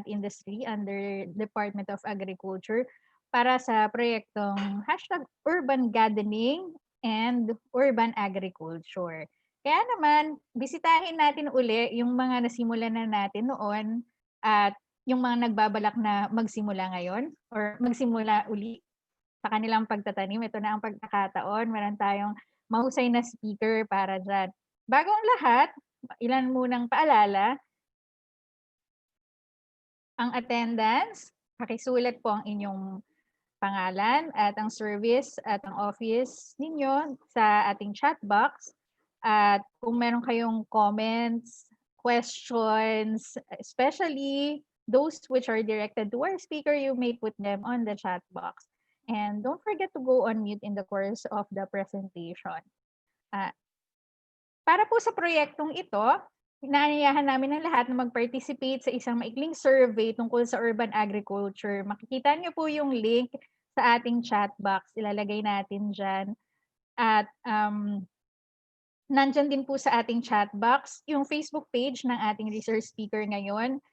plant industry under Department of Agriculture para sa proyektong #urban gardening and urban agriculture. Kaya naman, bisitahin natin uli yung mga nasimulan na natin noon at yung mga nagbabalak na magsimula ngayon or magsimula uli sa kanilang pagtatanim. Ito na ang pagkakataon. Meron tayong mahusay na speaker para dyan. Bago ang lahat, ilan munang paalala. Ang attendance, pakisulat po ang inyong pangalan at ang service at ang office ninyo sa ating chat box. At kung meron kayong comments, questions, especially those which are directed to our speaker, you may put them on the chat box. And don't forget to go on mute in the course of the presentation. Para po sa proyektong ito, inaanyayahan namin ang lahat na mag-participate sa isang maikling survey tungkol sa urban agriculture. Makikita niyo po yung link sa ating chat box. Ilalagay natin dyan. At nandyan din po sa ating chat box yung Facebook page ng ating research speaker ngayon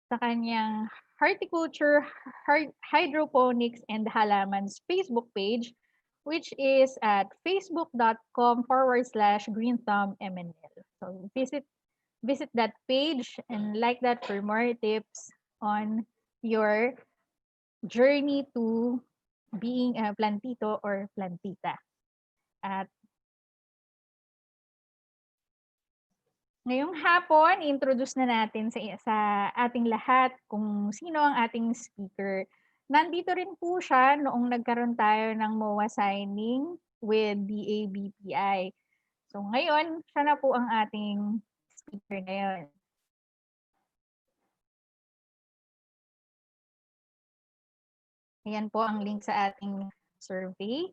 sa kanyang Horticulture, Hydroponics, and Halamans Facebook page, which is at facebook.com/greenthumbmnl. So visit that page and like that for more tips on your journey to being a plantito or plantita. At ngayong hapon, introduce na natin sa ating lahat kung sino ang ating speaker. Nandito rin po siya noong nagkaroon tayo ng MOA signing with the ABPI. So ngayon, siya na po ang ating speaker ngayon. Ayan po ang link sa ating survey.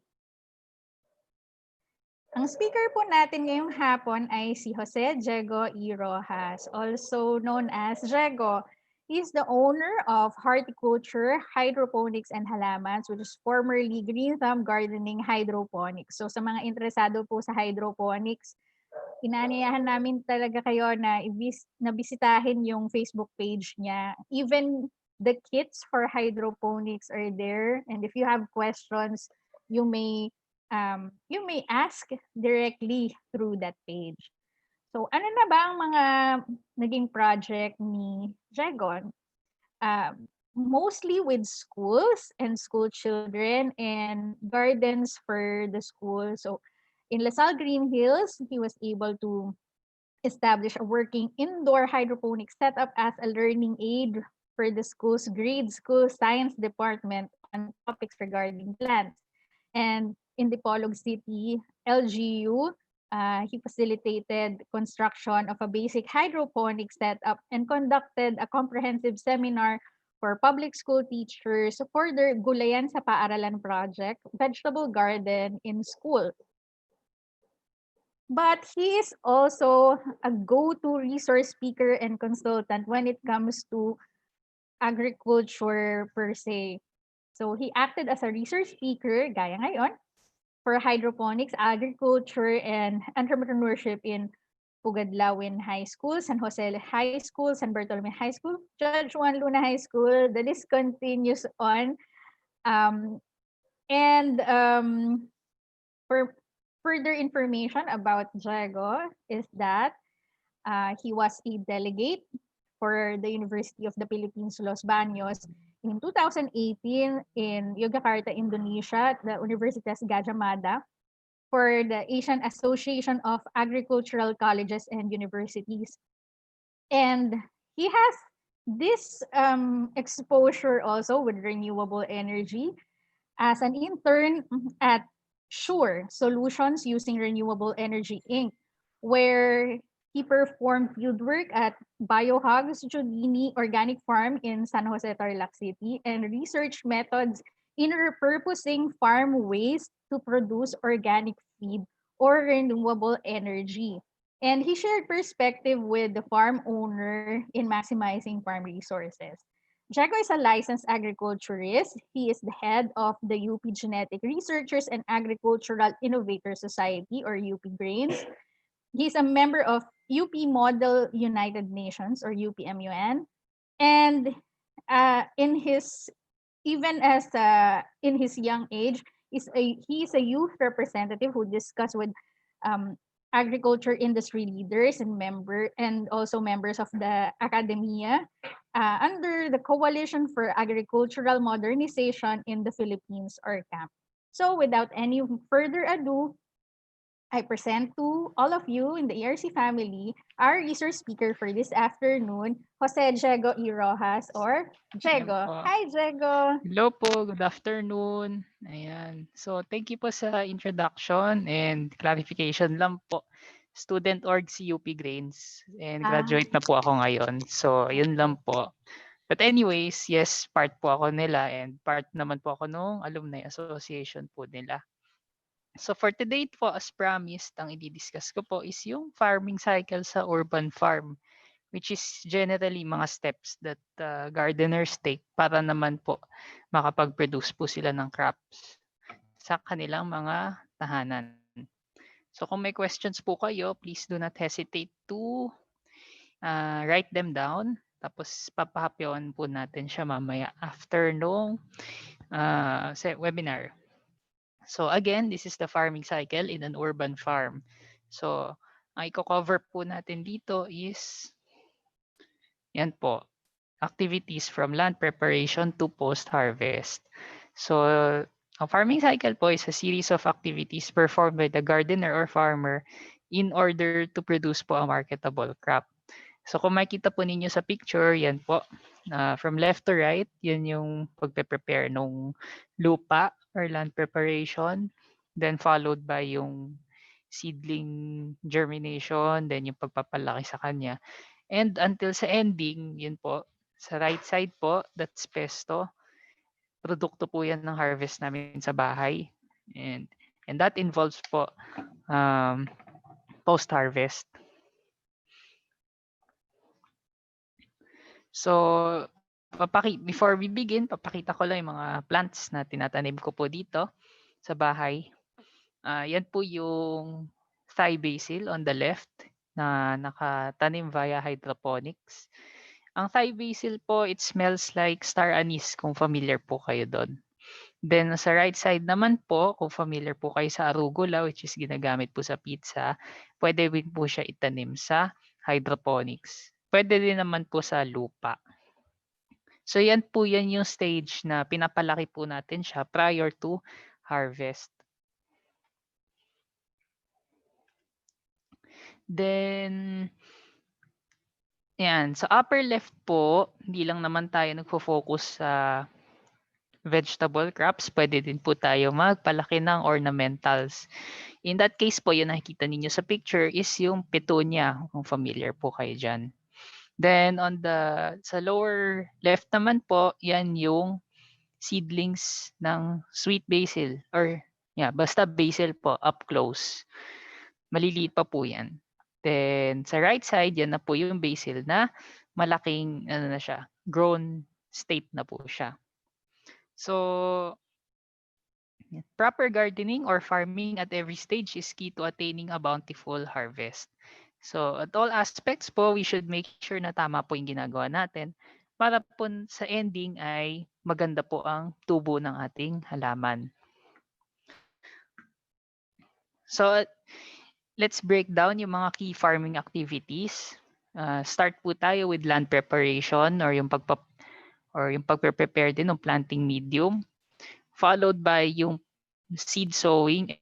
Ang speaker po natin ngayong hapon ay si Jose Diego E. Rojas, also known as Diego. He's the owner of Horticulture, Hydroponics, and Halamans, which is formerly Green Thumb Gardening Hydroponics. So sa mga interesado po sa hydroponics, inaanyayahan namin talaga kayo na bisitahin yung Facebook page niya. Even the kits for hydroponics are there. And if you have questions, you may ask directly through that page. So ano na ba ang mga naging project ni Jagon? Mostly with schools and school children and gardens for the school. So in LaSalle Green Hills, he was able to establish a working indoor hydroponic setup as a learning aid for the school's grade school science department on topics regarding plants. And in Dipolog City, LGU, he facilitated construction of a basic hydroponic setup and conducted a comprehensive seminar for public school teachers for their Gulayan sa Paaralan project, vegetable garden in school. But he is also a go-to resource speaker and consultant when it comes to agriculture per se. So he acted as a research speaker, gaya ngayon, for hydroponics, agriculture, and entrepreneurship in Pugadlawin High School, San Jose High School, San Bartolome High School, Judge Juan Luna High School. The list continues on. For further information about Diego is that he was a delegate for the University of the Philippines, Los Baños, in 2018 in Yogyakarta, Indonesia, at the Universitas Gadjah Mada for the Asian Association of Agricultural Colleges and Universities. And he has this exposure also with renewable energy as an intern at Sure Solutions using Renewable Energy Inc., where he performed fieldwork at Biohogs Giudini Organic Farm in San Jose, Tarlac City, and research methods in repurposing farm waste to produce organic feed or renewable energy. And he shared perspective with the farm owner in maximizing farm resources. Diego is a licensed agriculturist. He is the head of the UP Genetic Researchers and Agricultural Innovator Society, or UP Grains. He's a member of UP Model United Nations, or UPMUN. And in his even as in his young age, he's a youth representative who discussed with um, agriculture industry leaders and also members of the academia under the Coalition for Agricultural Modernization in the Philippines, or CAMP. So without any further ado, I present to all of you in the ERC family our resource speaker for this afternoon, Jose Diego E. Rojas, or Ayan Diego. po. Hi, Diego! Hello po, good afternoon. Ayan. So, thank you po sa introduction and clarification lang po. Student org CUP Grains and Ah, graduate na po ako ngayon. So, yun lang po. But anyways, yes, part po ako nila and part naman po ako nung alumni association po nila. So for today po, as promised, ang i-discuss ko po is yung farming cycle sa urban farm, which is generally mga steps that gardeners take para naman po makapag-produce po sila ng crops sa kanilang mga tahanan. So kung may questions po kayo, please do not hesitate to write them down. Tapos papahapyawan po natin siya mamaya after nung webinar. So again, this is the farming cycle in an urban farm. So ang i-cover po natin dito is yan po, activities from land preparation to post-harvest. So a farming cycle po is a series of activities performed by the gardener or farmer in order to produce po a marketable crop. So kung makita po ninyo sa picture, yan po, from left to right, yun yung pagpe-prepare nung lupa or land preparation, then followed by yung seedling germination, then yung pagpapalaki sa kanya. And until sa ending, yun po, sa right side po, that's pesto. Produkto po yan ng harvest namin sa bahay. And that involves po um, post-harvest. So, before we begin, papakita ko lang yung mga plants na tinatanim ko po dito sa bahay. Yan po yung Thai basil on the left na nakatanim via hydroponics. Ang Thai basil po, it smells like star anise kung familiar po kayo doon. Then sa right side naman po, kung familiar po kayo sa arugula, which is ginagamit po sa pizza, pwede din po siya itanim sa hydroponics. Pwede din naman po sa lupa. So yan po yan yung stage na pinapalaki po natin siya prior to harvest. Then, yan, sa upper left po, hindi lang naman tayo nagfo-focus sa vegetable crops, pwede din po tayo magpalaki ng ornamentals. In that case po, yung nakikita ninyo sa picture is yung petunia, kung familiar po kayo dyan. Then sa lower left naman po, yan yung seedlings ng sweet basil or basta basil po up close. Maliliit pa po yan. Then sa right side, yan na po yung basil na malaking na siya, grown state na po siya. So proper gardening or farming at every stage is key to attaining a bountiful harvest. So at all aspects po, we should make sure na tama po yung ginagawa natin para po sa ending ay maganda po ang tubo ng ating halaman. So let's break down yung mga key farming activities. Start po tayo with land preparation or yung pagpe-prepare din ng planting medium, followed by yung seed sowing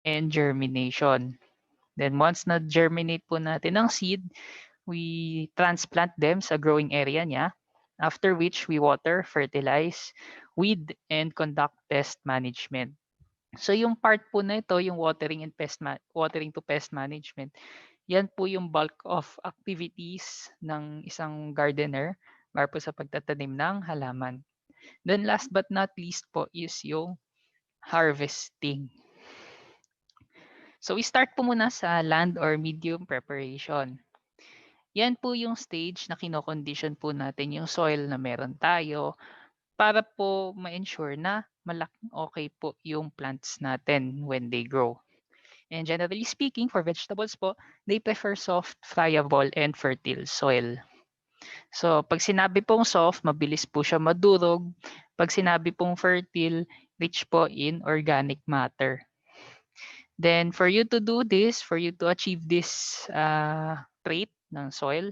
and germination. Then once na-germinate po natin ang seed, we transplant them sa growing area niya, after which we water, fertilize, weed, and conduct pest management. So yung part po na ito, yung watering to pest management, yan po yung bulk of activities ng isang gardener para po sa pagtatanim ng halaman. Then last but not least po is yung harvesting. So we start po muna sa land or medium preparation. Yan po yung stage na kino-condition po natin yung soil na meron tayo para po ma-ensure na malaking okay po yung plants natin when they grow. And generally speaking, for vegetables po, they prefer soft, friable, and fertile soil. So, pag sinabi pong soft, mabilis po siya madurog. Pag sinabi pong fertile, rich po in organic matter. Then, for you to do this, for you to achieve this trait ng soil,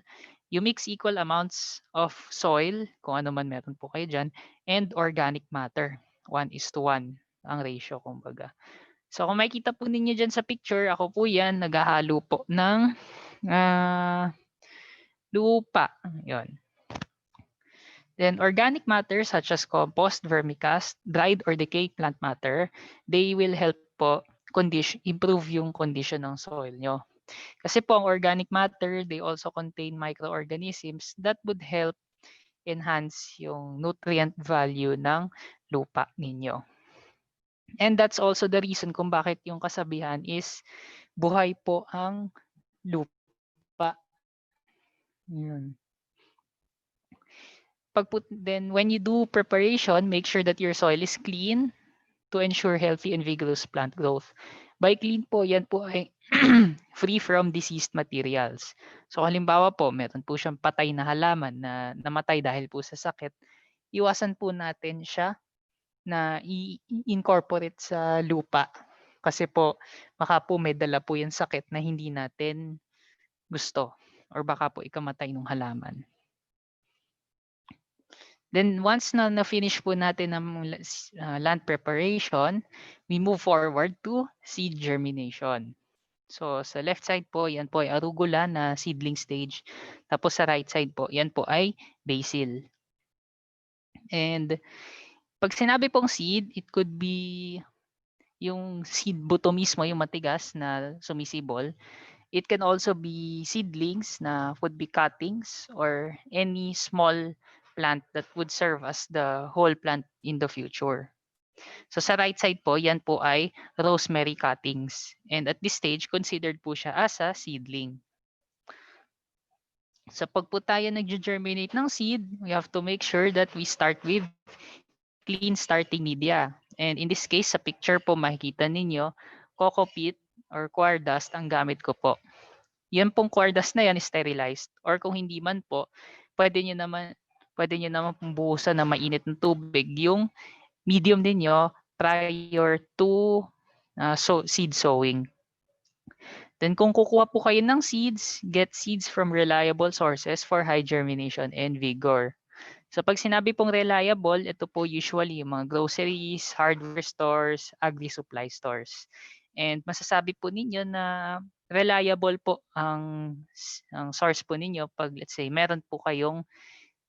you mix equal amounts of soil, kung ano man meron po kayo dyan, and organic matter. 1:1 ang ratio, kumbaga. So, kung makikita po ninyo dyan sa picture, ako po yan, naghahalo po ng lupa. Yun. Then organic matter such as compost, vermicast, dried or decayed plant matter, they will help po improve yung condition ng soil nyo. Kasi po ang organic matter, they also contain microorganisms that would help enhance yung nutrient value ng lupa ninyo. And that's also the reason kung bakit yung kasabihan is buhay po ang lupa. Yun. Then when you do preparation, make sure that your soil is clean to ensure healthy and vigorous plant growth. By clean po, yan po ay free from diseased materials. So halimbawa po, meron po siyang patay na halaman na namatay dahil po sa sakit, iwasan po natin siya na i-incorporate sa lupa. Kasi po, baka po may dala po yung sakit na hindi natin gusto or baka po ikamatay ng halaman. Then once na na-finish po natin ang land preparation, we move forward to seed germination. So sa left side po, yan po ay arugula na seedling stage. Tapos sa right side po, yan po ay basil. And pag sinabi pong seed, it could be yung seed buto mismo, yung matigas na sumisibol. It can also be seedlings na would be cuttings or any small plant that would serve as the whole plant in the future. So sa right side po, yan po ay rosemary cuttings. And at this stage, considered po siya as a seedling. So pag po tayo nag-germinate ng seed, we have to make sure that we start with clean starting media. And in this case, sa picture po makikita ninyo, coco peat or coir dust ang gamit ko po. Yan pong coir dust na yan is sterilized. Or kung hindi man po, pwede nyo naman pong buhusan ng mainit na tubig yung medium ninyo prior to seed sowing. Then kung kukuha po kayo ng seeds, get seeds from reliable sources for high germination and vigor. So pag sinabi pong reliable, ito po usually yung mga groceries, hardware stores, agri-supply stores. And masasabi po ninyo na reliable po ang source po ninyo pag let's say meron po kayong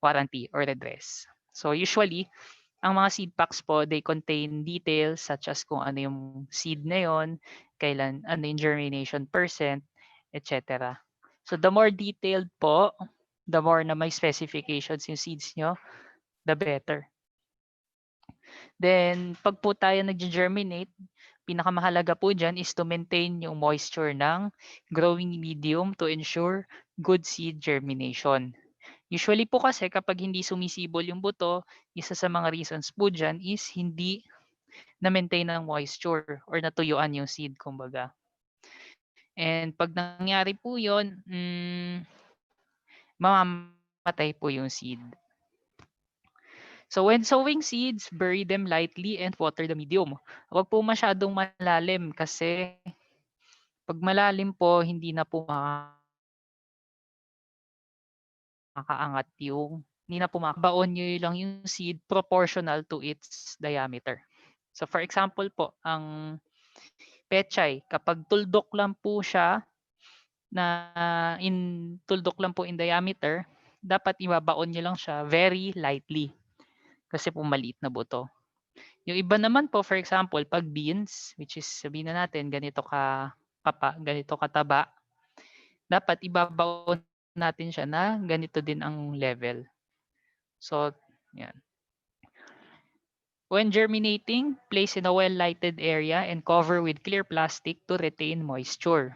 warranty or redress. So usually, ang mga seed packs po, they contain details such as kung ano yung seed na yon, kailan, ano yung germination percent, etc. So the more detailed po, the more na may specifications yung seeds nyo, the better. Then, pag po tayo nag-germinate, pinakamahalaga po dyan is to maintain yung moisture ng growing medium to ensure good seed germination. Usually po kasi kapag hindi sumisibol yung buto, isa sa mga reasons po dyan is hindi na-maintain ng moisture or natuyuan yung seed, kumbaga. And pag nangyari po yun, mamamatay po yung seed. So when sowing seeds, bury them lightly and water the medium. Huwag po masyadong malalim kasi pag malalim po, hindi na po makakaangat hindi na po baon nyo lang yung seed proportional to its diameter. So for example po, ang pechay, kapag tuldok lang po siya, tuldok lang po in diameter, dapat ibabaon nyo lang siya very lightly kasi po maliit na buto. Yung iba naman po, for example, pag beans, which is sabihin na natin ganito kataba, dapat ibabaon natin siya na ganito din ang level. So, yan. When germinating, place in a well-lighted area and cover with clear plastic to retain moisture.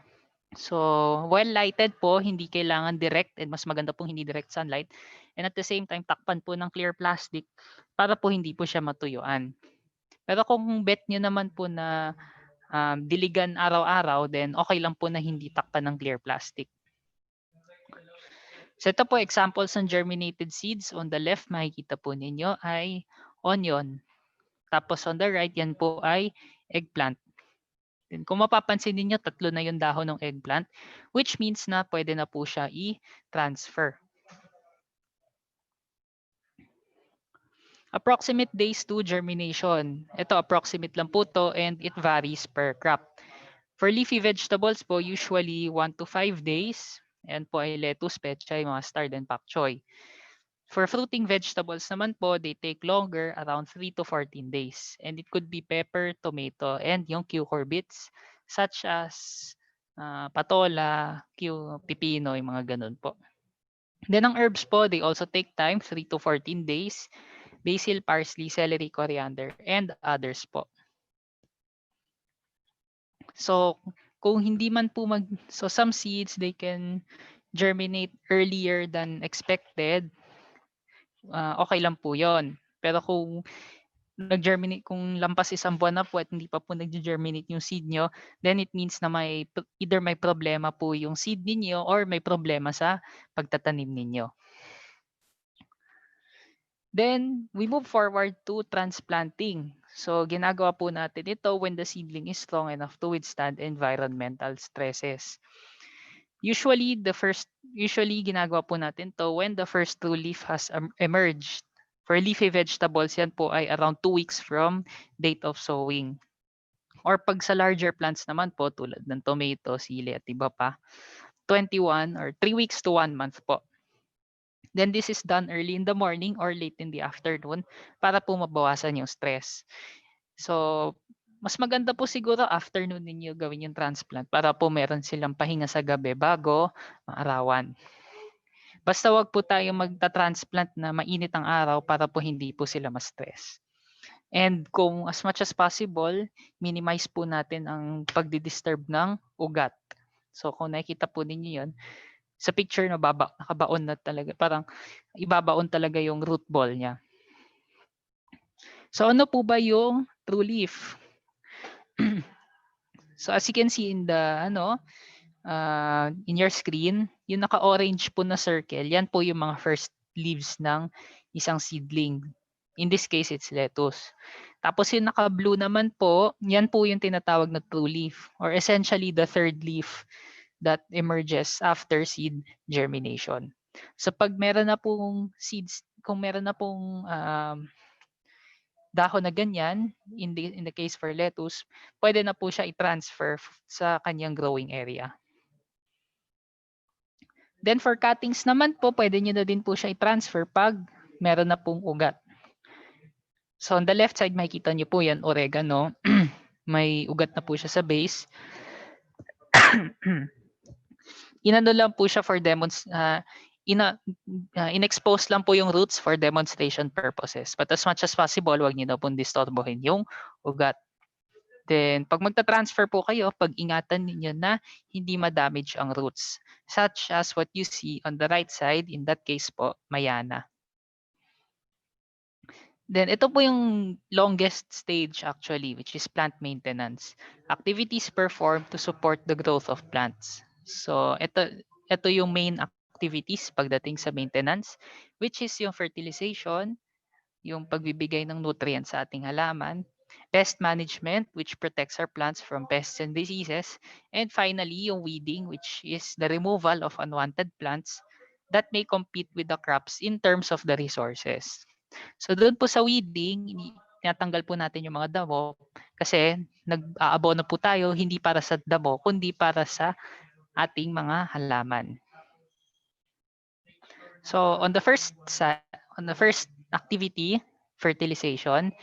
So, well-lighted po, hindi kailangan direct and mas maganda pong hindi direct sunlight. And at the same time, takpan po ng clear plastic para po hindi po siya matuyuan. Pero kung bet nyo naman po na diligan araw-araw, then okay lang po na hindi takpan ng clear plastic. So ito po examples ng germinated seeds. On the left, makikita po ninyo ay onion. Tapos on the right, yan po ay eggplant. Then kung mapapansin ninyo, tatlo na yung dahon ng eggplant, which means na pwede na po siya i-transfer. Approximate days to germination. Ito, approximate lang po to and it varies per crop. For leafy vegetables po, usually 1 to 5 days. Yan po ay lettuce, pechay, mustard, and pak choy. For fruiting vegetables naman po, they take longer, around 3 to 14 days. And it could be pepper, tomato, and yung cucurbits, such as patola, pipino, yung mga ganun po. Then ang herbs po, they also take time, 3 to 14 days. Basil, parsley, celery, coriander, and others po. So, kung hindi man po so some seeds, they can germinate earlier than expected. Okay lang po yon. Pero kung nag-germinate, kung lampas isang buwan na po at hindi pa po nag-germinate yung seed nyo, then it means na either may problema po yung seed ninyo or may problema sa pagtatanim ninyo. Then, we move forward to transplanting. So, ginagawa po natin ito when the seedling is strong enough to withstand environmental stresses. Usually ginagawa po natin to when the first true leaf has emerged. For leafy vegetables, yan po ay around 2 weeks from date of sowing. Or pag sa larger plants naman po, tulad ng tomato, sili at iba pa, 21 or 3 weeks to 1 month po. Then this is done early in the morning or late in the afternoon para po mabawasan yung stress. So, mas maganda po siguro afternoon ninyo gawin yung transplant para po meron silang pahinga sa gabi bago maarawan. Basta wag po tayo magta-transplant na mainit ang araw para po hindi po sila ma-stress. And kung as much as possible, minimize po natin ang pagdi-disturb ng ugat. So kung nakikita po ninyo yun, sa picture na nakabaon na talaga, parang ibabaon talaga yung root ball niya. So ano po ba yung true leaf? So as you can see in the in your screen, yung naka-orange po na circle, yan po yung mga first leaves ng isang seedling. In this case, it's lettuce. Tapos yung naka-blue naman po, yan po yung tinatawag na true leaf or essentially the third leaf that emerges after seed germination. So pag meron na pong seeds, kung meron na pong dahon na ganyan, in the case for lettuce, pwede na po siya i-transfer sa kanyang growing area. Then for cuttings naman po, pwede nyo na din po siya i-transfer pag meron na pong ugat. So on the left side, makikita nyo po yan, oregano. May ugat na po siya sa base. Inano lang po siya for in-expose lang po yung roots for demonstration purposes. But as much as possible, wag niyo na pong disturbohin yung ugat. Then, pag magta-transfer po kayo, pag-ingatan niyo na hindi ma-damage ang roots. Such as what you see on the right side, in that case po, mayana. Then, ito po yung longest stage actually, which is plant maintenance. Activities performed to support the growth of plants. So, ito yung main activities pagdating sa maintenance, which is yung fertilization, yung pagbibigay ng nutrients sa ating halaman, pest management, which protects our plants from pests and diseases, and finally, yung weeding, which is the removal of unwanted plants that may compete with the crops in terms of the resources. So doon po sa weeding, tinatanggal po natin yung mga damo kasi nag-aabono po tayo hindi para sa damo, kundi para sa ating mga halaman. So on the first activity, fertilization,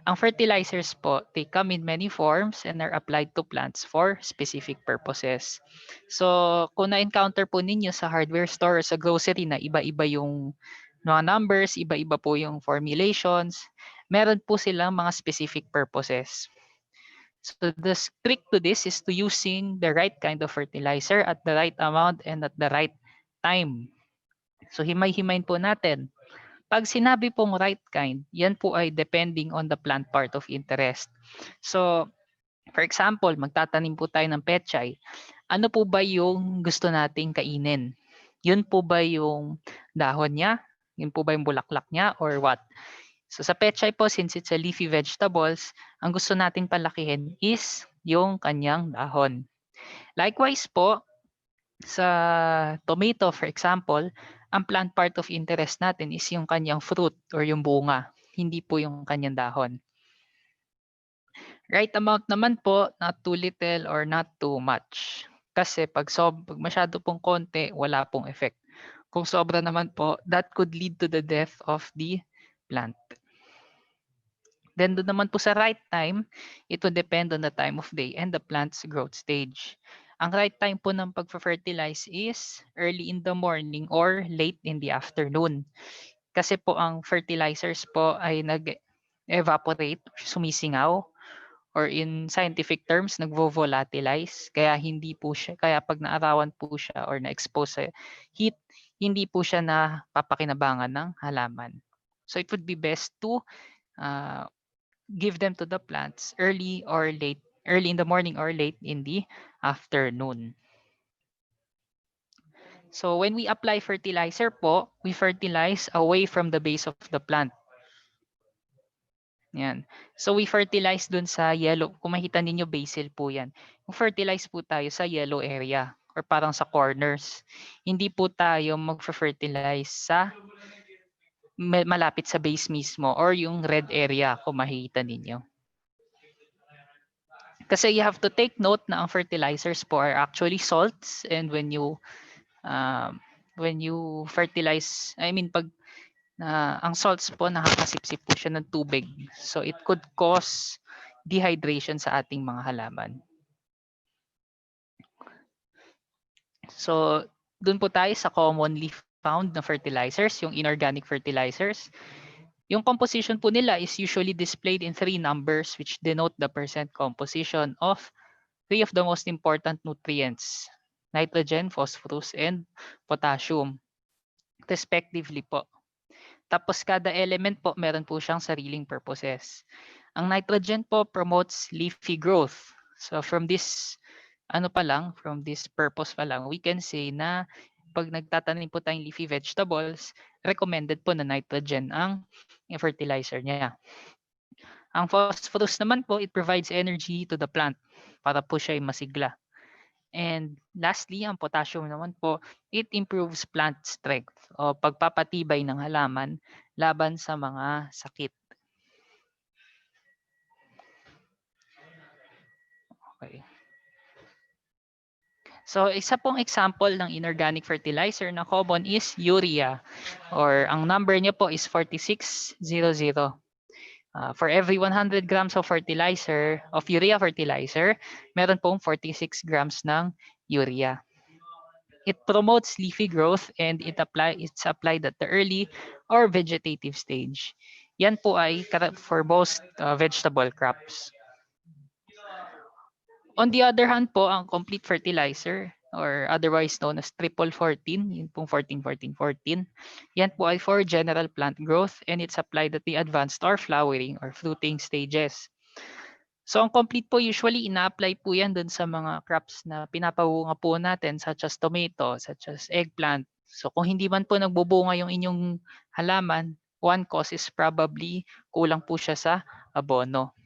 ang fertilizers po, they come in many forms and are applied to plants for specific purposes. So kung na-encounter po ninyo sa hardware store or sa grocery na iba-iba yung mga numbers, iba-iba po yung formulations, meron po silang mga specific purposes. So the trick to this is to using the right kind of fertilizer at the right amount and at the right time. So himay-himayin po natin. Pag sinabi pong right kind, yan po ay depending on the plant part of interest. So, for example, magtatanim po tayo ng pechay. Ano po ba yung gusto nating kainin? Yun po ba yung dahon niya? Yun po ba yung bulaklak niya or what? So sa pechay po, since it's a leafy vegetables, ang gusto natin palakihin is yung kanyang dahon. Likewise po, sa tomato, for example, ang plant part of interest natin is yung kanyang fruit or yung bunga, hindi po yung kanyang dahon. Right amount naman po, not too little or not too much. Kasi pag masyado pong konti, wala pong effect. Kung sobra naman po, that could lead to the death of the plant. Then doon naman po sa right time, it will depend on the time of day and the plant's growth stage. Ang right time po ng pag-fertilize is early in the morning or late in the afternoon. Kasi po ang fertilizers po ay nag-evaporate, sumisingaw, or in scientific terms, nagvo-volatilize. Kaya hindi po siya, kaya pag naarawan po siya or na-expose sa heat, hindi po siya napapakinabangan ng halaman. So it would be best to give them to the plants early in the morning or late in the afternoon. So when we apply fertilizer po, we fertilize away from the base of the plant. Yan. So we fertilize dun sa yellow. Kung makita ninyo, basil po yan. Kung fertilize po tayo sa yellow area or parang sa corners. Hindi po tayo mag-fertilize sa malapit sa base mismo or yung red area kung makikita ninyo. Kasi you have to take note na ang fertilizers po are actually salts, and when you fertilize, pag ang salts po, nakakasipsip po siya ng tubig. So it could cause dehydration sa ating mga halaman. So dun po tayo sa commonly found na fertilizers, yung inorganic fertilizers. Yung composition po nila is usually displayed in 3 numbers which denote the percent composition of 3 of the most important nutrients: nitrogen, phosphorus, and potassium, respectively po. Tapos kada element po, meron po siyang sariling purposes. Ang nitrogen po promotes leafy growth. So from this purpose pa lang, we can say na pag nagtatanim po tayong leafy vegetables, recommended po na nitrogen ang fertilizer niya. Ang phosphorus naman po, it provides energy to the plant para po siya ay masigla. And lastly, ang potassium naman po, it improves plant strength o pagpapatibay ng halaman laban sa mga sakit. Okay. So isa pong example ng inorganic fertilizer na common is urea, or ang number niya po is 4600. For every 100 grams of urea fertilizer, meron pong 46 grams ng urea. It promotes leafy growth and it's applied at the early or vegetative stage. Yan po ay for most vegetable crops. On the other hand po, ang complete fertilizer, or otherwise known as triple 14, yun pong 14-14-14, yan po ay for general plant growth, and it's applied at the advanced or flowering or fruiting stages. So ang complete po, usually ina-apply po yan dun sa mga crops na pinapabunga po natin, such as tomato, such as eggplant. So kung hindi man po nagbubunga yung inyong halaman, one cause is probably kulang po siya sa abono.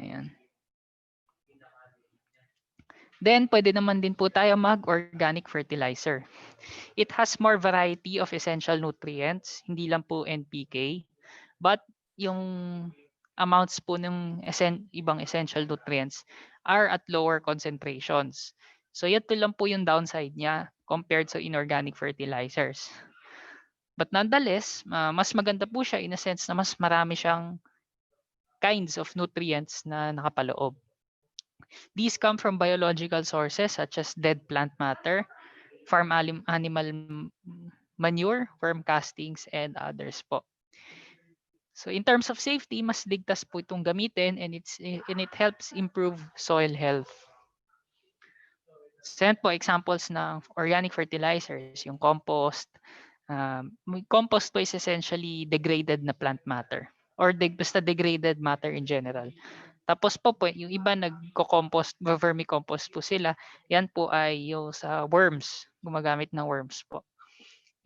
Ayan. Then, pwede naman din po tayo mag-organic fertilizer. It has more variety of essential nutrients, hindi lang po NPK, but yung amounts po ng ibang essential nutrients are at lower concentrations. So, ito lang po yung downside niya compared sa inorganic fertilizers. But nonetheless, mas maganda po siya in a sense na mas marami siyang kinds of nutrients na nakapaloob. These come from biological sources such as dead plant matter, farm animal manure, worm castings, and others po. So in terms of safety, mas ligtas po itong gamitin, and it helps improve soil health. So yan po examples ng organic fertilizers, yung compost. Compost po is essentially degraded na plant matter, or basta degraded matter in general. Tapos po yung iba nagko-compost, vermicompost po sila. Yan po ay yung sa worms. gumagamit ng worms po.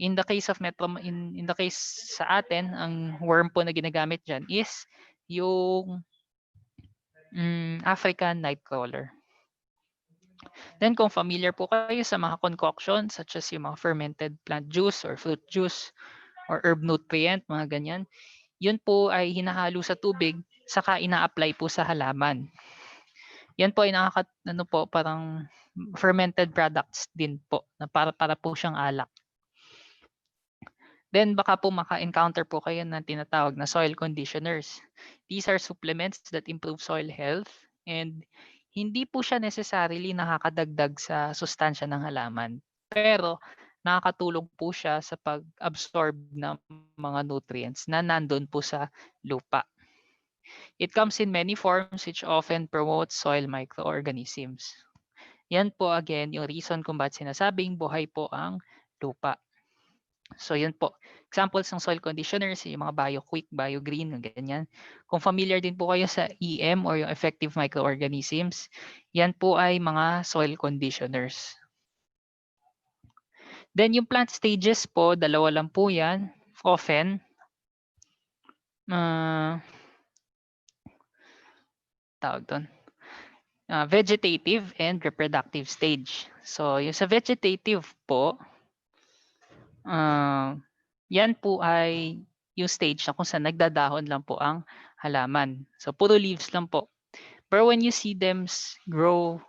In the case of in the case sa atin, ang worm po na ginagamit diyan is yung African nightcrawler. Then kung familiar po kayo sa mga concoction such as yung mga fermented plant juice or fruit juice or herb nutrient, mga ganyan, yun po ay hinahalo sa tubig saka ina-apply po sa halaman. Yan po ay parang fermented products din po na para po siyang alak. Then baka po maka-encounter po kayo ng tinatawag na soil conditioners. These are supplements that improve soil health and hindi po siya necessarily nakakadagdag sa sustansya ng halaman. Pero nakakatulong po siya sa pag-absorb ng mga nutrients na nandun po sa lupa. It comes in many forms which often promotes soil microorganisms. Yan po again yung reason kung bakit sinasabing buhay po ang lupa. So yun po. Examples ng soil conditioners, yung mga BioQuick, BioGreen, ganyan. Kung familiar din po kayo sa EM or yung effective microorganisms, yan po ay mga soil conditioners. Then yung plant stages po, dalawa lang po yan. Often, tawag doon, vegetative and reproductive stage. So yung sa vegetative po, yan po ay yung stage na kung saan nagdadahon lang po ang halaman. So puro leaves lang po. Pero when you see them grow,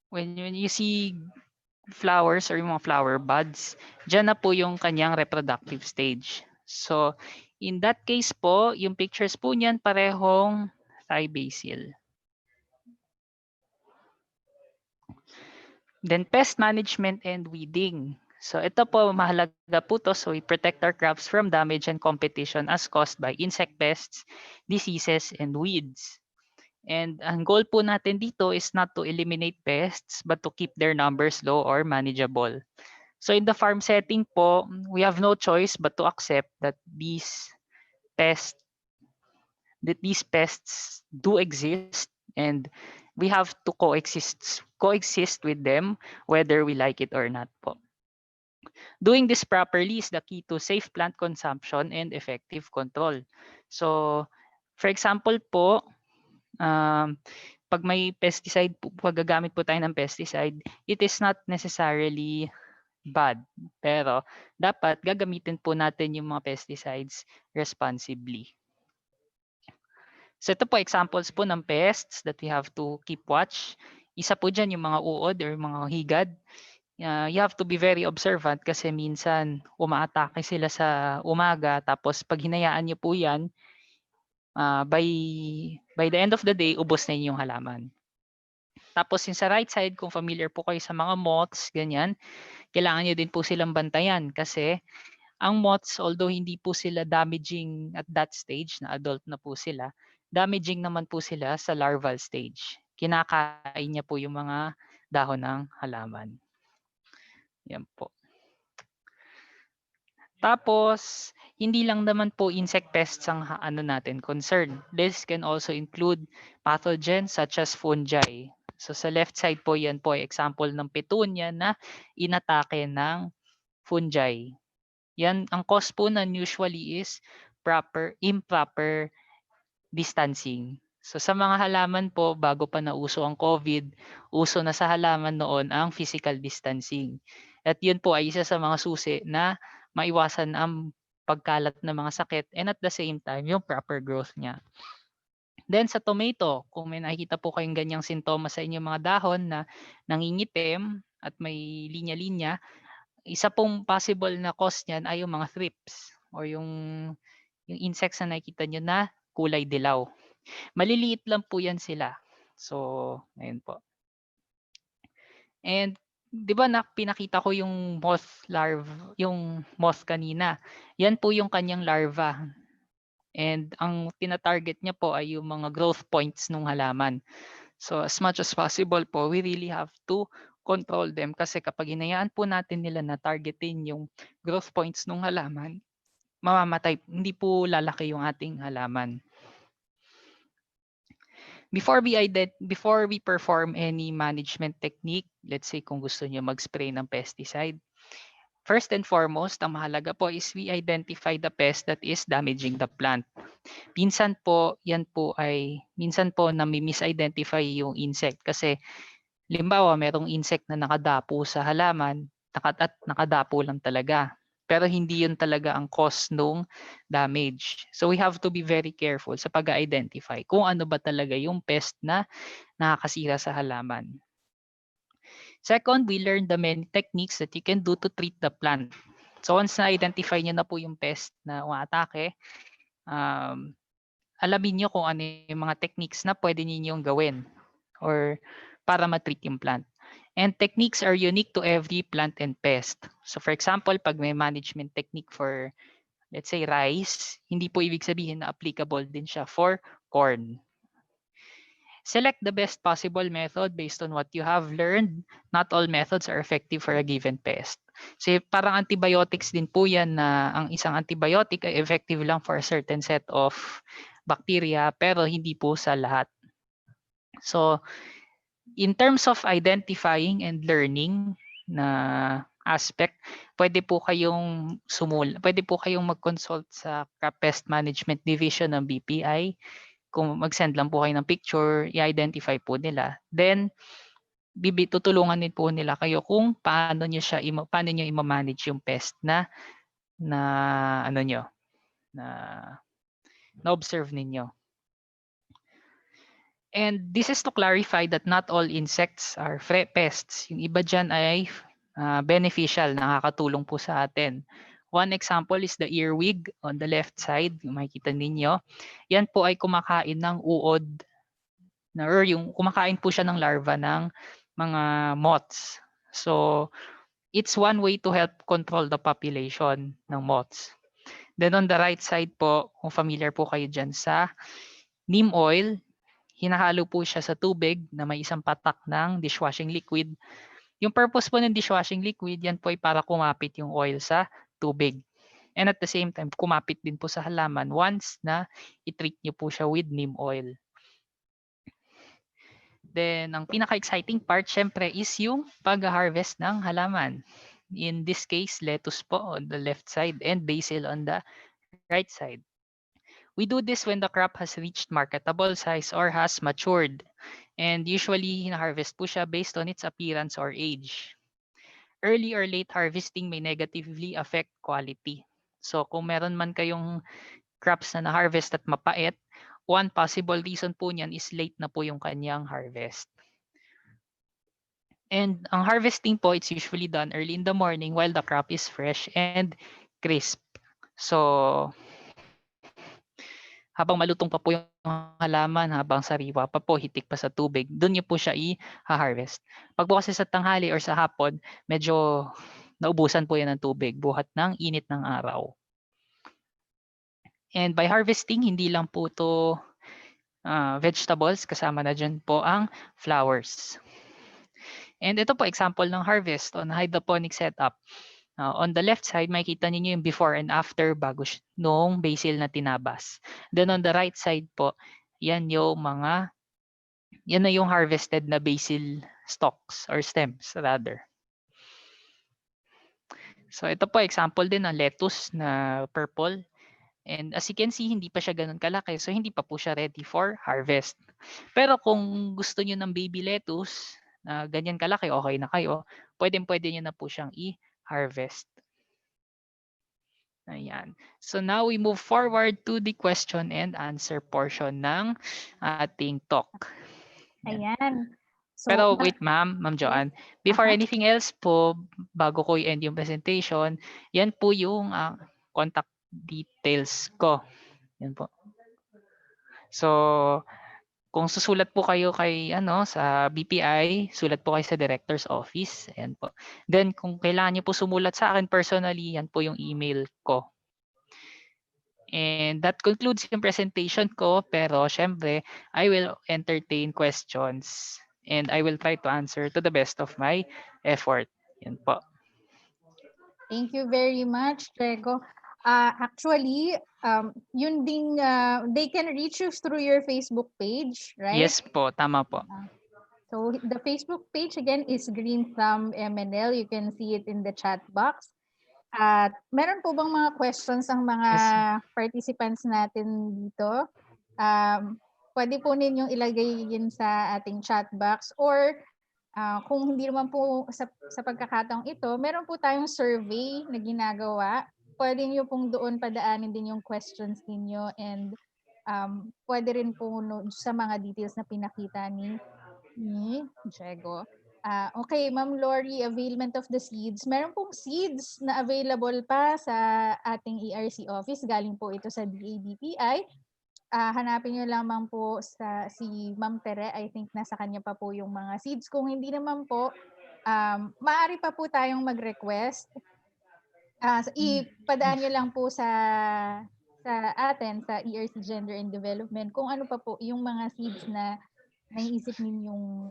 when you see flowers or yung mga flower buds, dyan na po yung kanyang reproductive stage. So in that case po, yung pictures po niyan parehong thiobasil. Then pest management and weeding. So ito po mahalaga po to, so we protect our crops from damage and competition as caused by insect pests, diseases, and weeds. And ang goal po natin dito is not to eliminate pests but to keep their numbers low or manageable. So in the farm setting po, we have no choice but to accept that these pests do exist and we have to coexist with them whether we like it or not po. Doing this properly is the key to safe plant consumption and effective control. So for example po, pag may pesticide, pag gagamit po tayo ng pesticide, it is not necessarily bad. Pero dapat gagamitin po natin yung mga pesticides responsibly. So ito po examples po ng pests that we have to keep watch. Isa po dyan yung mga uod or mga higad. You have to be very observant kasi minsan umaatake sila sa umaga tapos pag hinayaan niyo po yan, by the end of the day, ubos na yung halaman. Tapos yung sa right side, kung familiar po kayo sa mga moths, ganyan, kailangan nyo din po silang bantayan kasi ang moths, although hindi po sila damaging at that stage, na adult na po sila, damaging naman po sila sa larval stage. Kinakain niya po yung mga dahon ng halaman. Yan po. Tapos, hindi lang naman po insect pests ang natin concern. This can also include pathogens such as fungi. So sa left side po yan po ay example ng petunia na inatake ng fungi. Yan, ang cause po nan usually is improper distancing. So sa mga halaman po, bago pa nauso ang COVID, uso na sa halaman noon ang physical distancing. At yun po ay isa sa mga susi na maiwasan ang pagkalat ng mga sakit and at the same time, yung proper growth niya. Then sa tomato, kung may nakikita po kayong ganyang sintomas sa inyong mga dahon na nangingitim at may linya-linya, isa pong possible na cause niyan ay yung mga thrips or yung insects na nakikita nyo na kulay dilaw. Maliliit lang po yan sila. So, ayun po. And di ba pinakita ko yung yung moth kanina. Yan po yung kanyang larva. And ang tina-target niya po ay yung mga growth points ng halaman. So as much as possible po, we really have to control them kasi kapag hinayaan po natin nila na targetin yung growth points ng halaman, mamamatay, hindi po lalaki yung ating halaman. before we perform any management technique, let's say kung gusto niyo mag-spray ng pesticide, first and foremost, ang mahalaga po is we identify the pest that is damaging the plant. Minsan po nami-misidentify yung insect kasi limbawa merong insect na nakadapo sa halaman, nakadapo lang talaga. Pero hindi yun talaga ang cause nung damage. So we have to be very careful sa pag-identify kung ano ba talaga yung pest na nakakasira sa halaman. Second, we learn the many techniques that you can do to treat the plant. So once na-identify niyo na po yung pest na umaatake, alamin niyo kung ano yung mga techniques na pwede ninyong gawin or para ma-treat yung plant. And techniques are unique to every plant and pest. So for example, pag may management technique for, let's say, rice, hindi po ibig sabihin na applicable din siya for corn. Select the best possible method based on what you have learned. Not all methods are effective for a given pest. So parang antibiotics din po yan na ang isang antibiotic ay effective lang for a certain set of bacteria pero hindi po sa lahat. So in terms of identifying and learning na aspect, pwede po kayong mag-consult sa Crop Pest Management Division ng BPI. Kung mag-send lang po kayo ng picture, i-identify po nila. Then tutulungan din po nila kayo kung paano niyo i-manage yung pest na observe ninyo. And this is to clarify that not all insects are pests. Yung iba dyan ay beneficial, nakakatulong po sa atin. One example is the earwig on the left side. Yung makikita ninyo. Yan po ay kumakain ng uod. Kumakain po siya ng larva ng mga moths. So, it's one way to help control the population ng moths. Then on the right side po, kung familiar po kayo dyan sa neem oil, hinahalo po siya sa tubig na may isang patak ng dishwashing liquid. Yung purpose po ng dishwashing liquid, yan po ay para kumapit yung oil sa tubig. And at the same time, kumapit din po sa halaman once na i-treat nyo po siya with neem oil. Then, ang pinaka-exciting part, syempre, is yung pag-harvest ng halaman. In this case, lettuce po on the left side and basil on the right side. We do this when the crop has reached marketable size or has matured. And usually, hina-harvest po siya based on its appearance or age. Early or late harvesting may negatively affect quality. So, kung meron man kayong crops na na-harvest at mapait, one possible reason po niyan is late na po yung kanyang harvest. And ang harvesting po, it's usually done early in the morning while the crop is fresh and crisp. So, habang malutong pa po yung halaman, habang sariwa pa po, hitik pa sa tubig, doon niyo po siya i-harvest. Pag po kasi sa tanghali or sa hapon, medyo naubusan po yan ng tubig, buhat ng init ng araw. And by harvesting, hindi lang po to vegetables, kasama na dyan po ang flowers. And ito po, example ng harvest on hydroponic setup. On the left side, makikita niyo yung before and after bago nung basil na tinabas. Then on the right side po, yan na yung harvested na basil stalks or stems rather. So ito po, example din ng lettuce na purple. And as you can see, hindi pa siya ganun kalaki. So hindi pa po siya ready for harvest. Pero kung gusto niyo ng baby lettuce, ganyan kalaki, okay na kayo, pwede niyo na po siyang i-harvest. Ayan. So now we move forward to the question and answer portion ng ating talk. Ayan. So, pero wait, Ma'am Joanne, before anything else po, bago ko i-end yung presentation, yan po yung contact details ko. Yan po. So, kung susulat po kayo kay sa BPI, sulat po kayo sa Director's Office. Ayan po. Then kung kailangan niyo po sumulat sa akin personally, yan po yung email ko. And that concludes yung presentation ko, pero syempre, I will entertain questions and I will try to answer to the best of my effort. Yan po. Thank you very much, Diego. Actually, yun ding, they can reach you through your Facebook page, right? Yes po, tama po. So the Facebook page again is Green Thumb MNL. You can see it in the chat box. At meron po bang mga questions ang mga participants natin dito? Pwede po ninyong ilagay yun sa ating chat box, or kung hindi naman po sa pagkakataong ito, meron po tayong survey na ginagawa. Pwede niyo pong doon padaanin din yung questions ninyo, and pwede rin po sa mga details na pinakita ni Diego. Okay, Ma'am Lori, availment of the seeds. Meron pong seeds na available pa sa ating ERC office. Galing po ito sa DABPI. Hanapin nyo lamang po si Ma'am Tere. I think nasa kanya pa po yung mga seeds. Kung hindi naman po, maaari pa po tayong mag-request. Ipadaan nyo lang po sa atin, sa ERC Gender and Development, kung ano pa po yung mga seeds na naiisip ninyong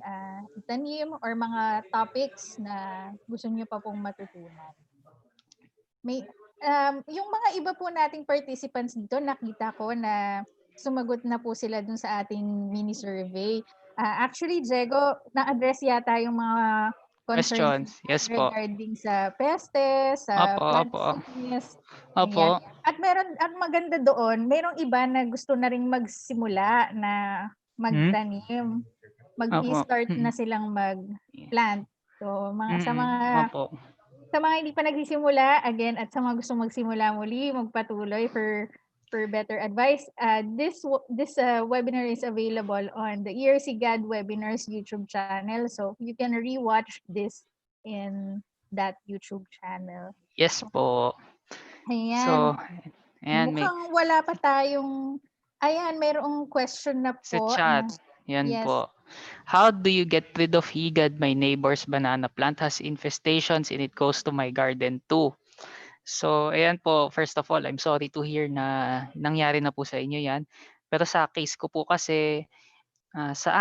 itanim, or mga topics na gusto niyo pa pong matutunan. May yung mga iba po nating participants dito, nakita ko na sumagot na po sila dun sa ating mini survey. Actually, Diego, na-address yata yung mga concerns Yes po. regarding sa peste, sa plant sickness. Opo. At ang maganda doon, merong iba na gusto na ring magsimula na magtanim. Mag-i-start na silang mag-plant. So, sa mga hindi pa nagsisimula, again, at sa mga gusto magsimula muli, magpatuloy for better advice, this webinar is available on the ERC GAD Webinars YouTube channel. So, you can rewatch this in that YouTube channel. Yes po. Ayan. So, ayan, mukhang wala pa tayong, mayroong question na po. Sa chat. Yan yes. po. How do you get rid of higad? My neighbor's banana plant has infestations and it goes to my garden too. So, ayan po. First of all, I'm sorry to hear na nangyari na po sa inyo yan. Pero sa case ko po kasi, sa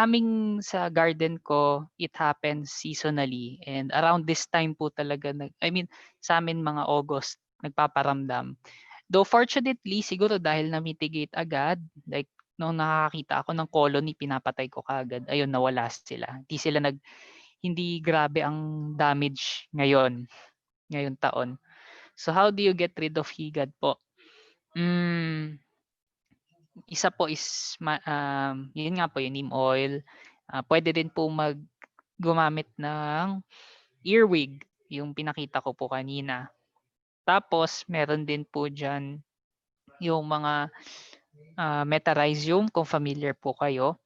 garden ko, it happens seasonally. And around this time po talaga, sa amin mga August, nagpaparamdam. Though fortunately, siguro dahil na-mitigate agad, like nung nakakita ako ng colony, pinapatay ko kaagad. Ayun, nawala sila. Hindi grabe ang damage ngayong taon. So how do you get rid of higad po? Isa po is yun nga po, yung neem oil. Pwede din po gumamit ng earwig, yung pinakita ko po kanina. Tapos meron din po dyan yung mga metarhizium, kung familiar po kayo.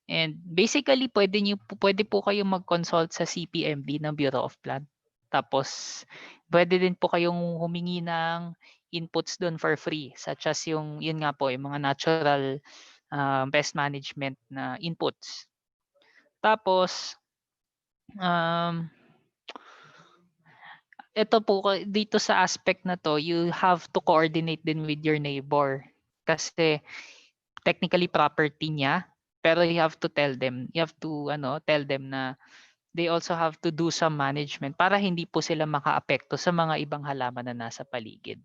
And basically, pwede po kayo mag-consult sa CPMD ng Bureau of Plant. Tapos, pwede din po kayong humingi ng inputs doon for free, such as yun nga po, yung mga natural pest management na inputs. Tapos, ito po, dito sa aspect na to, you have to coordinate din with your neighbor. Kasi, technically property niya, pero you have to tell them na they also have to do some management para hindi po sila makaapekto sa mga ibang halaman na nasa paligid.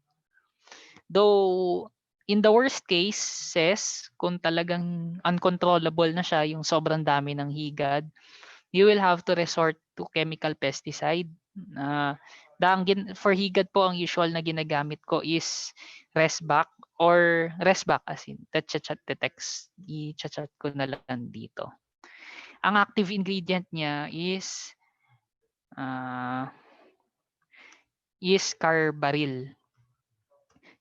Though in the worst cases, kung talagang uncontrollable na siya, yung sobrang dami ng higad, you will have to resort to chemical pesticide. For higad po, ang usual na ginagamit ko is Resbac, or Resbac as in chat detects. I-chat ko na lang dito. Ang active ingredient niya is carbaryl.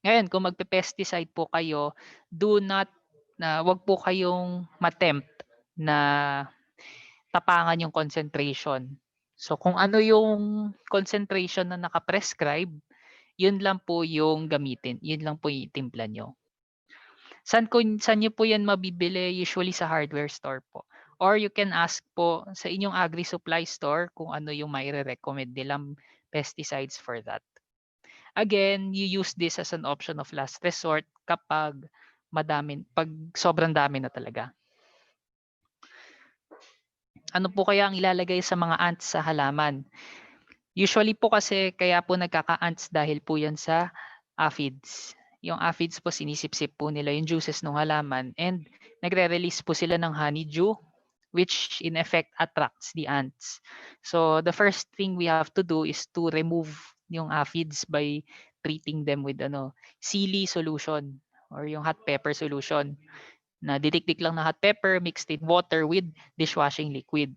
Ngayon, kung magpe-pesticide po kayo, wag po kayong matempt na tapangan yung concentration. So kung ano yung concentration na naka-prescribe, yun lang po yung gamitin. Yun lang po yung itimpla nyo. Saan nyo po yan mabibili? Usually sa hardware store po. Or you can ask po sa inyong agri-supply store kung ano yung mai-recommend nilang pesticides for that. Again, you use this as an option of last resort kapag pag sobrang dami na talaga. Ano po kaya ang ilalagay sa mga ants sa halaman? Usually po kasi kaya po nagkaka-ants dahil po yan sa aphids. Yung aphids po, sinisip-sip po nila yung juices ng halaman and nagre-release po sila ng honeydew, which in effect attracts the ants. So the first thing we have to do is to remove yung aphids by treating them with Sealy solution or yung hot pepper solution na didikdik lang na hot pepper mixed in water with dishwashing liquid.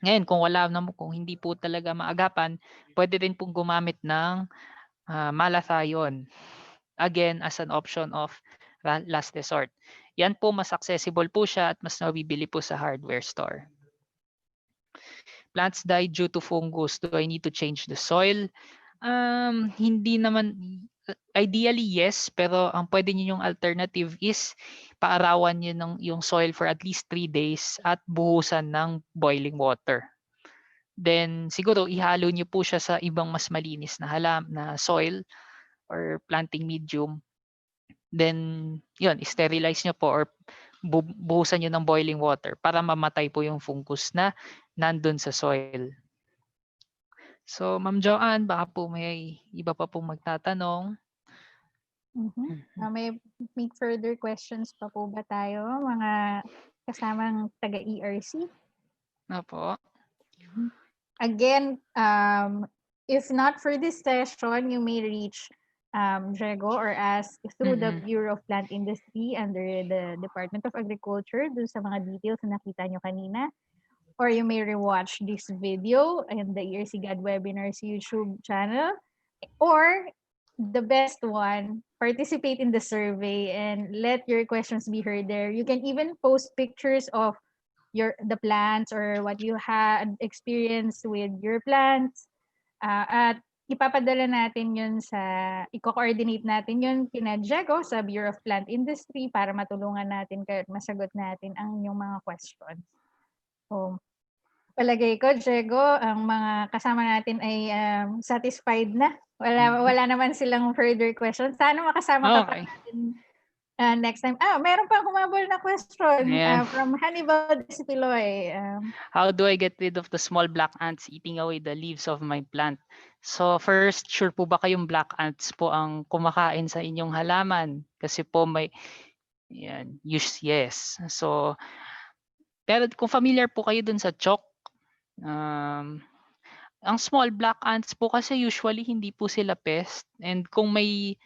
Ngayon, kung hindi po talaga maagapan, pwede rin pong gumamit ng malathion. Again, as an option of last resort. Yan po, mas accessible po siya at mas nabibili po sa hardware store. Plants die due to fungus. Do I need to change the soil? Hindi naman, ideally yes, pero ang pwede niyo yung alternative is paarawan niyo yung soil for at least 3 days at buhusan ng boiling water. Then siguro ihalo niyo po siya sa ibang mas malinis na soil or planting medium. Then yun, sterilize niyo po or buhusan niyo ng boiling water para mamatay po yung fungus na nandun sa soil. So, Ma'am Joanne, baka po may iba pa pong magtatanong. May further questions pa po ba tayo, mga kasamang taga-ERC? Opo. Again, if not for this session, you may reach Diego or ask through the Bureau of Plant Industry under the Department of Agriculture dun sa mga details na nakita nyo kanina. Or you may rewatch this video in the ERC God Webinars YouTube channel. Or the best one, participate in the survey and let your questions be heard there. You can even post pictures of the plants or what you had experienced with your plants. At ipapadala natin yun i-coordinate natin yun kina Diego sa Bureau of Plant Industry para matulungan natin kayo at masagot natin ang inyong mga questions. So, palagay ko, Diego, ang mga kasama natin ay satisfied na. Wala naman silang further questions. Sana makasama ka pa natin next time. Meron pang humabol na question from Hannibal Desipiloy. How do I get rid of the small black ants eating away the leaves of my plant? So first, sure po ba kayong black ants po ang kumakain sa inyong halaman? Kasi po may yes. So pero kung familiar po kayo dun sa chalk, ang small black ants po kasi usually hindi po sila pest, and kung may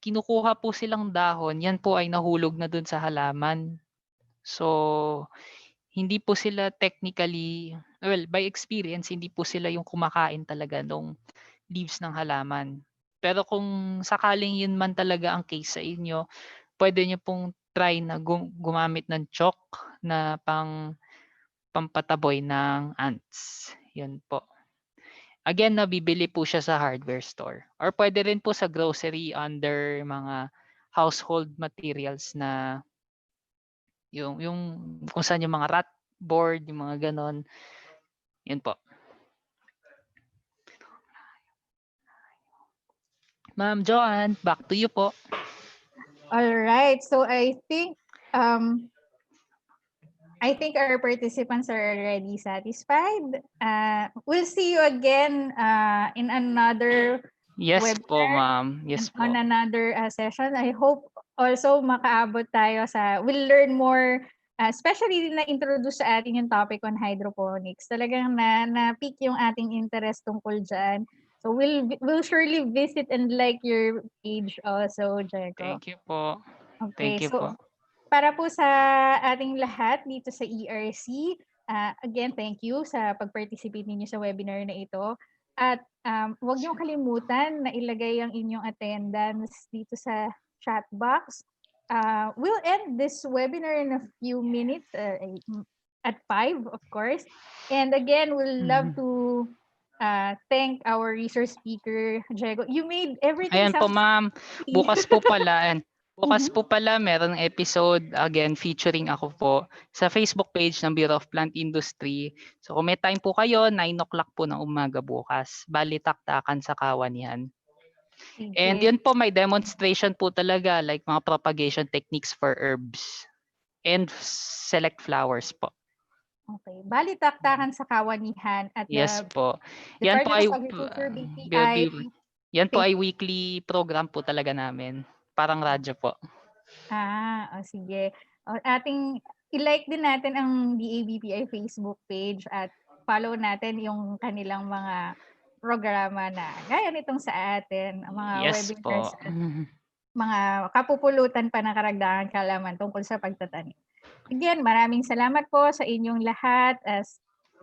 kinukuha po silang dahon, yan po ay nahulog na dun sa halaman. So hindi po sila technically, by experience, hindi po sila yung kumakain talaga ng leaves ng halaman. Pero kung sakaling yun man talaga ang case sa inyo, pwede nyo pong try na gumamit ng chalk na pampataboy ng ants. Yun po. Again, nabibili po siya sa hardware store. Or pwede rin po sa grocery under mga household materials na yung kung saan yung mga rat board, yung mga ganon. Yun po. Ma'am Joanne, back to you po. All right. So I think our participants are already satisfied. We'll see you again in another webinar, po, ma'am. Yes po. On another session. I hope also makaabot tayo we'll learn more, especially na-introduce sa atin yung topic on hydroponics. Talagang na-pique yung ating interest tungkol dyan. So we'll surely visit and like your page also, Diego. Thank you po. Okay, Thank you po. Para po sa ating lahat dito sa ERC, again, thank you sa pag-participate ninyo sa webinar na ito. At huwag niyong kalimutan na ilagay ang inyong attendance dito sa chat box. We'll end this webinar in a few minutes, at 5, of course. And again, we'll love to thank our resource speaker, Diego. You made everything. Ayan po, ma'am. Bukas po pala. Bukas po pala merong episode again featuring ako po sa Facebook page ng Bureau of Plant Industry. So kung may time po kayo, 9 o'clock po ng umaga bukas. Bali taktakan sa kawan yan. And yun po, may demonstration po talaga like mga propagation techniques for herbs and select flowers po. Okay. Bali taktakan sa Kawanihan at yes po. Yan po ay Yan po ay weekly program po talaga namin. Parang radyo po. Sige. I-like din natin ang DABPI Facebook page at follow natin yung kanilang mga programa na gaya nitong sa atin, ang mga Yes webinars po. at mga kapupulutan pa ng karagdagan kaalaman tungkol sa pagtatanim. Again, maraming salamat po sa inyong lahat. As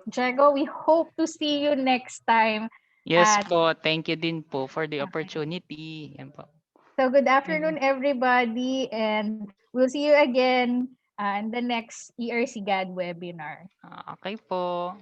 Diego, we hope to see you next time. Yes At po. Thank you din po for the Okay. opportunity. Yan po. So good afternoon, everybody, and we'll see you again in the next ERC GAD webinar. Okay po.